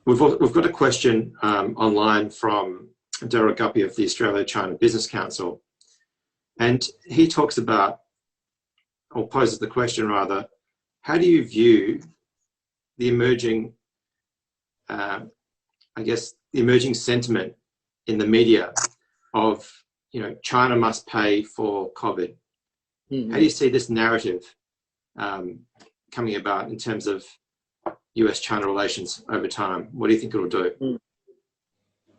We've got a question online from Daryl Guppy of the Australia-China Business Council, and he talks about, or poses the question rather, how do you view the emerging, I guess, the emerging sentiment in the media of, China must pay for COVID? How do you see this narrative coming about in terms of US-China relations over time? What do you think it'll do?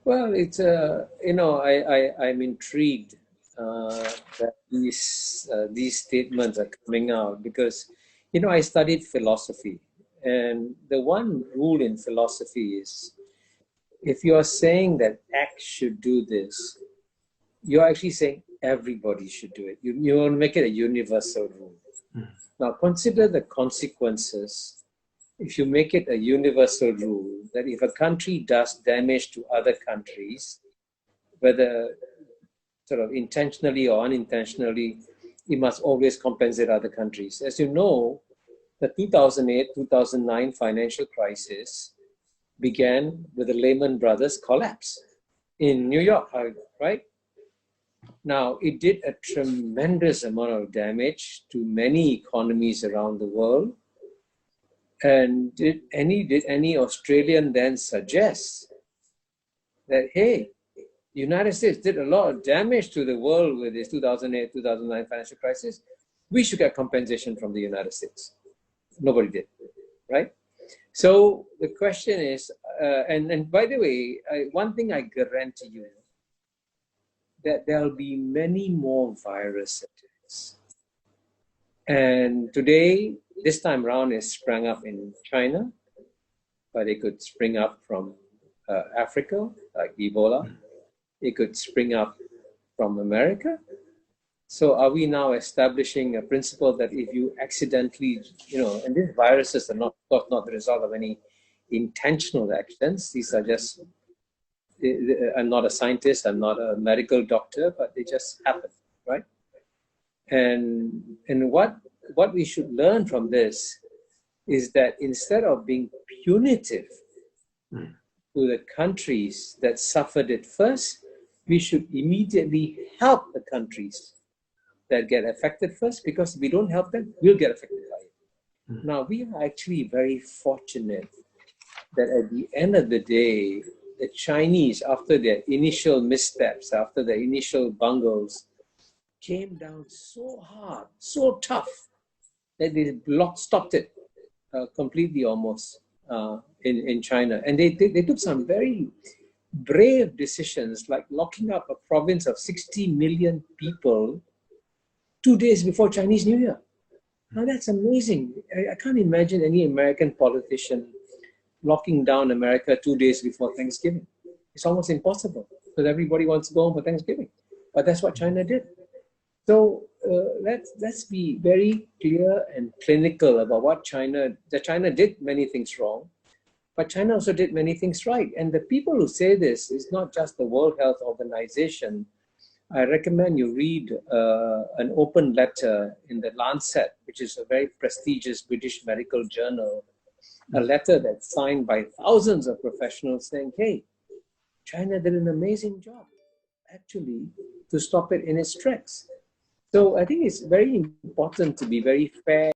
Well, it's I'm intrigued that these statements are coming out because I studied philosophy, and the one rule in philosophy is if you are saying that X should do this, you're actually saying everybody should do it. You want to make it a universal rule. Now consider the consequences if you make it a universal rule that if a country does damage to other countries, whether sort of intentionally or unintentionally, it must always compensate other countries. As you know, the 2008-2009 financial crisis began with the Lehman Brothers collapse in New York, right? Now, it did a tremendous amount of damage to many economies around the world. And did any Australian then suggest that, hey, the United States did a lot of damage to the world with this 2008-2009 financial crisis, we should get compensation from the United States? Nobody did, right? So the question is, and by the way, one thing I guarantee you, that there'll be many more virus attacks. And today, this time around, it sprang up in China, but it could spring up from Africa, like Ebola. It could spring up from America. So are we now establishing a principle that if you accidentally, and these viruses are not the result of any intentional accidents. These are just, I'm not a scientist, I'm not a medical doctor, but they just happen, right? And what we should learn from this is that instead of being punitive to the countries that suffered it first, we should immediately help the countries that get affected first, because if we don't help them, we'll get affected by it. Now, we are actually very fortunate that at the end of the day, the Chinese, after their initial missteps, after their initial bungles, came down so hard, so tough, that they stopped it completely almost in China. And they took some very brave decisions, like locking up a province of 60 million people 2 days before Chinese New Year. Now that's amazing. I can't imagine any American politician locking down America 2 days before Thanksgiving. It's almost impossible because everybody wants to go home for Thanksgiving. But that's what China did. So let's be very clear and clinical about what China did many things wrong, but China also did many things right. And the people who say this is not just the World Health Organization. I recommend you read an open letter in the Lancet, which is a very prestigious British medical journal, a letter that's signed by thousands of professionals saying, hey, China did an amazing job, actually, to stop it in its tracks. So I think it's very important to be very fair